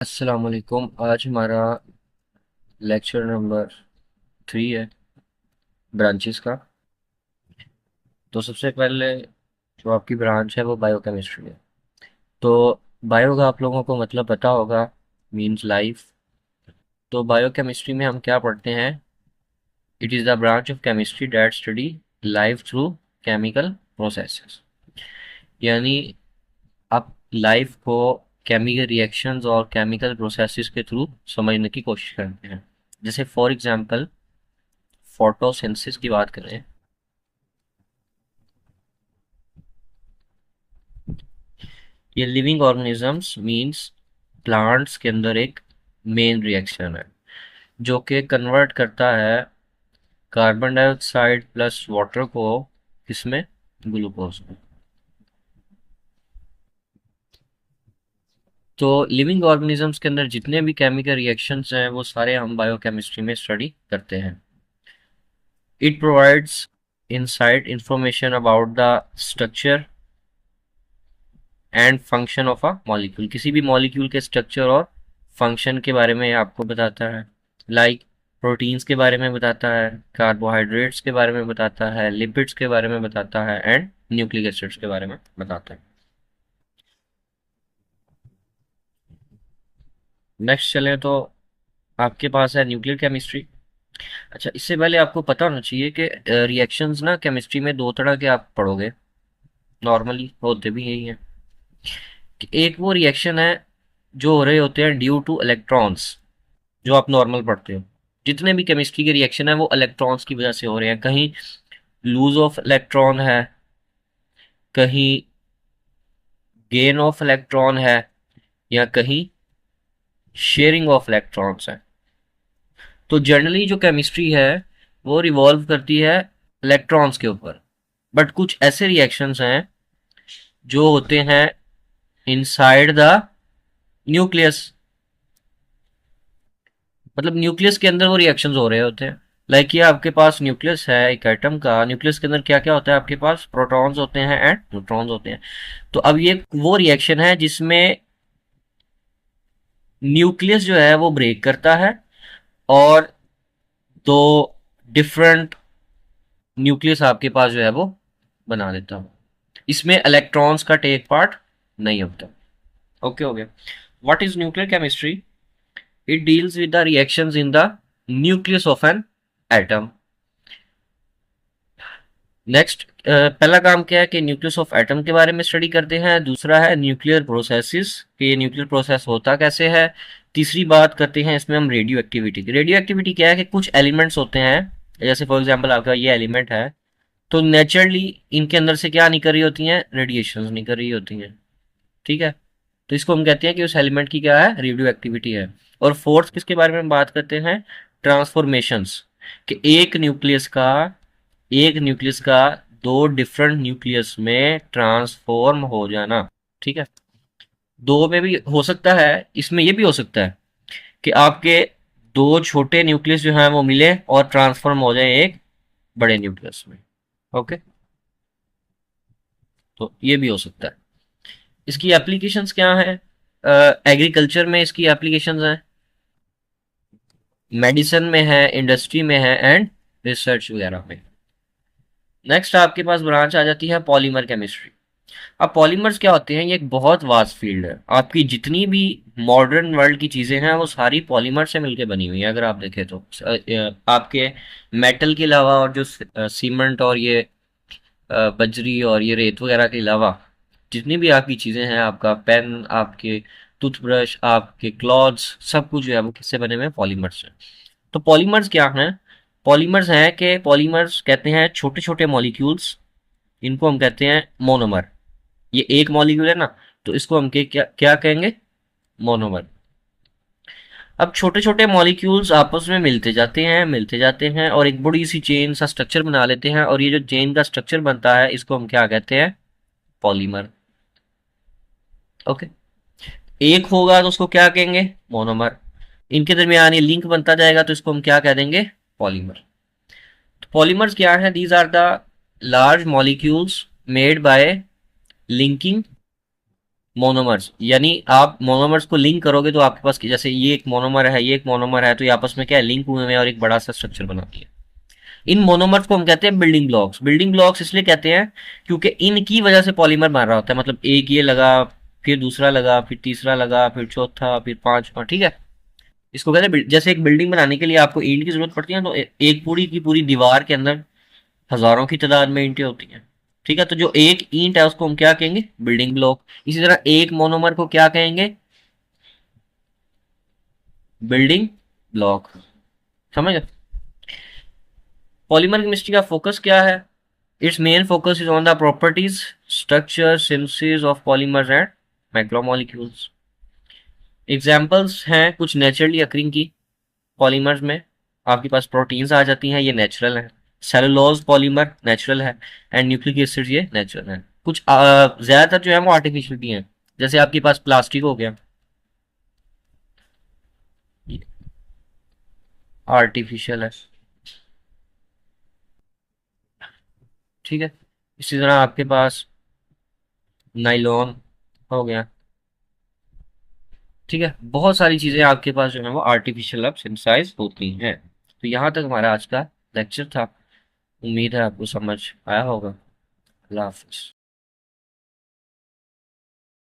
अस्सलाम वालेकुम। आज हमारा लेक्चर नंबर 3 है ब्रांचेस का। तो सबसे पहले जो आपकी ब्रांच है वो बायोकेमिस्ट्री है। तो बायो का आप लोगों को मतलब पता होगा, मींस लाइफ। तो बायोकेमिस्ट्री में हम क्या पढ़ते हैं? It is the branch of chemistry that study life through chemical processes. यानी आप लाइफ को केमिकल रिएक्शंस और केमिकल प्रोसेसेस के थ्रू समझने की कोशिश करते हैं। जैसे फॉर एग्जांपल फोटोसिंथेसिस की बात करें। ये लिविंग ऑर्गेनिजम्स मींस प्लांट्स के अंदर एक मेन रिएक्शन है जो कि कन्वर्ट करता है कार्बन डाइऑक्साइड प्लस वाटर को किसमें, ग्लूकोज में। तो लिविंग ऑर्गेनिजम्स के अंदर जितने भी केमिकल रिएक्शंस हैं वो सारे हम बायोकेमिस्ट्री में स्टडी करते हैं। It provides insight information about the structure and function of a molecule. किसी भी मॉलिक्यूल के स्ट्रक्चर और फंक्शन के बारे में आपको बताता है। लाइक प्रोटीन्स के बारे में बताता है, कार्बोहाइड्रेट्स के बारे में बताता है, लिपिड्स के बारे में बताता है एंड न्यूक्लिक एसिड्स के बारे में बताता है। नेक्स्ट चले तो आपके पास है न्यूक्लियर केमिस्ट्री। अच्छा, इससे पहले आपको पता होना चाहिए कि रिएक्शंस ना केमिस्ट्री में दो तरह के आप पढ़ोगे, नॉर्मली होते भी यही हैं। कि एक वो रिएक्शन है जो हो रहे होते हैं ड्यू टू इलेक्ट्रॉन्स, जो आप नॉर्मल पढ़ते हो। जितने भी केमिस्ट्री के रिएक्शन है वो इलेक्ट्रॉन्स की वजह से हो रहे हैं। कहीं लूज ऑफ इलेक्ट्रॉन है, कहीं गेन ऑफ इलेक्ट्रॉन है, या कहीं शेयरिंग ऑफ इलेक्ट्रॉन्स है। तो जनरली जो केमिस्ट्री है वो रिवॉल्व करती है इलेक्ट्रॉन्स के ऊपर। बट कुछ ऐसे रिएक्शंस हैं जो होते हैं इनसाइड द न्यूक्लियस, मतलब न्यूक्लियस के अंदर वो रिएक्शंस हो रहे होते हैं। लाइक ये आपके पास न्यूक्लियस है एक एटम का, न्यूक्लियस के अंदर क्या क्या होता है? आपके पास प्रोटॉन्स होते हैं एंड न्यूट्रॉन्स होते हैं। तो अब ये वो रिएक्शन है जिसमें न्यूक्लियस जो है वो ब्रेक करता है और दो डिफरेंट न्यूक्लियस आपके पास जो है वो बना देता हूँ। इसमें इलेक्ट्रॉन्स का टेक पार्ट नहीं होता। ओके, हो गया। What is nuclear chemistry? It deals with the reactions in the nucleus of an atom. Next, पहला काम क्या है कि न्यूक्लियस ऑफ एटम के बारे में स्टडी करते हैं। दूसरा है न्यूक्लियर प्रोसेसेस, कि ये न्यूक्लियर प्रोसेस होता कैसे है। तीसरी बात करते हैं इसमें हम रेडियो एक्टिविटी की। रेडियो एक्टिविटी क्या है कि कुछ एलिमेंट्स होते हैं, जैसे फॉर एग्जांपल आपका ये एलिमेंट है, तो नेचुरली इनके अंदर से क्या निकल रही होती हैं? रेडिएशन निकल रही होती हैं। ठीक है, तो इसको हम कहते हैं कि उस एलिमेंट की क्या है? रेडियो एक्टिविटी है। और फोर्थ किसके बारे में हम बात करते हैं? ट्रांसफॉर्मेशंस, कि एक न्यूक्लियस का दो डिफरेंट न्यूक्लियस में ट्रांसफॉर्म हो जाना। ठीक है, दो में भी हो सकता है, इसमें ये भी हो सकता है कि आपके दो छोटे न्यूक्लियस जो हैं वो मिले और ट्रांसफॉर्म हो जाए एक बड़े न्यूक्लियस में। ओके, तो ये भी हो सकता है। इसकी एप्लीकेशंस क्या हैं? एग्रीकल्चर में इसकी एप्लीकेशंस हैं, मेडिसिन में है, इंडस्ट्री में है एंड रिसर्च वगैरह में। नेक्स्ट आपके पास ब्रांच आ जाती है पॉलीमर केमिस्ट्री। अब पॉलीमर्स क्या होते हैं? ये एक बहुत वास्ट फील्ड है। आपकी जितनी भी मॉडर्न वर्ल्ड की चीज़ें हैं वो सारी पॉलीमर से मिलकर बनी हुई हैं। अगर आप देखें तो आपके मेटल के अलावा और जो सीमेंट और ये बजरी और ये रेत वगैरह के अलावा जितनी भी आपकी चीज़ें हैं, आपका पेन, आपके टूथब्रश, आपके क्लॉथ्स, सब कुछ जो है वो किससे बने हुए हैं? पॉलीमर्स से। तो पॉलीमर्स क्या हैं? पॉलीमर्स हैं कि पॉलीमर्स कहते हैं छोटे छोटे मॉलिक्यूल्स, इनको हम कहते हैं मोनोमर। ये एक मॉलिक्यूल है ना, तो इसको हम क्या क्या कहेंगे? मोनोमर। अब छोटे छोटे मॉलिक्यूल्स आपस में मिलते जाते हैं और एक बड़ी सी चेन सा स्ट्रक्चर बना लेते हैं, और ये जो चेन का स्ट्रक्चर बनता है इसको हम क्या कहते हैं? पॉलीमर। ओके, एक होगा तो उसको क्या कहेंगे? मोनोमर। इनके दरमियान ये लिंक बनता जाएगा तो इसको हम क्या कह देंगे? पॉलीमर। तो पॉलीमर्स क्या है? These are the large molecules made by linking monomers, यानी आप मोनोमर्स को लिंक करोगे तो आपके पास जैसे ये एक मोनोमर है, ये एक मोनोमर है, तो ये आपस में क्या है, लिंक हुए हैं और एक बड़ा सा स्ट्रक्चर बनाती है। इन मोनोमर्स को हम कहते हैं बिल्डिंग ब्लॉक्स। बिल्डिंग ब्लॉक्स इसलिए कहते हैं क्योंकि इनकी वजह से पॉलीमर बन रहा होता है। मतलब एक ये लगा, फिर दूसरा लगा, फिर तीसरा लगा, फिर चौथा, फिर पांचवा, ठीक है। इसको कहते हैं जैसे एक बिल्डिंग बनाने के लिए आपको ईंट की जरूरत पड़ती है, तो एक पूरी की पूरी दीवार के अंदर हजारों की तादाद में ईंटें होती हैं, ठीक है। तो जो एक ईंट है उसको हम क्या कहेंगे, बिल्डिंग ब्लॉक। इसी तरह एक मोनोमर को क्या कहेंगे, बिल्डिंग ब्लॉक। समझ गए। पॉलीमर केमिस्ट्री का फोकस क्या है? It's main focus is on the properties, structure, synthesis of polymers and macromolecules. Examples हैं कुछ नेचुरली अकरिंग की पॉलीमर्स में, आपके पास प्रोटीन्स आ जाती हैं, ये नेचुरल है। सेलुलोज पॉलीमर नेचुरल है, एंड न्यूक्लिक एसिड ये नेचुरल है। कुछ ज्यादातर जो है वो आर्टिफिशियल भी हैं, जैसे आपके पास प्लास्टिक हो गया, आर्टिफिशियल है, ठीक है। इसी तरह आपके पास नाइलॉन हो गया, ठीक है। बहुत सारी चीजें आपके पास जो है वो आर्टिफिशियल अब सिंथेसाइज होती हैं। तो यहाँ तक हमारा आज का लेक्चर था। उम्मीद है आपको समझ आया होगा। अल्लाह हाफिज।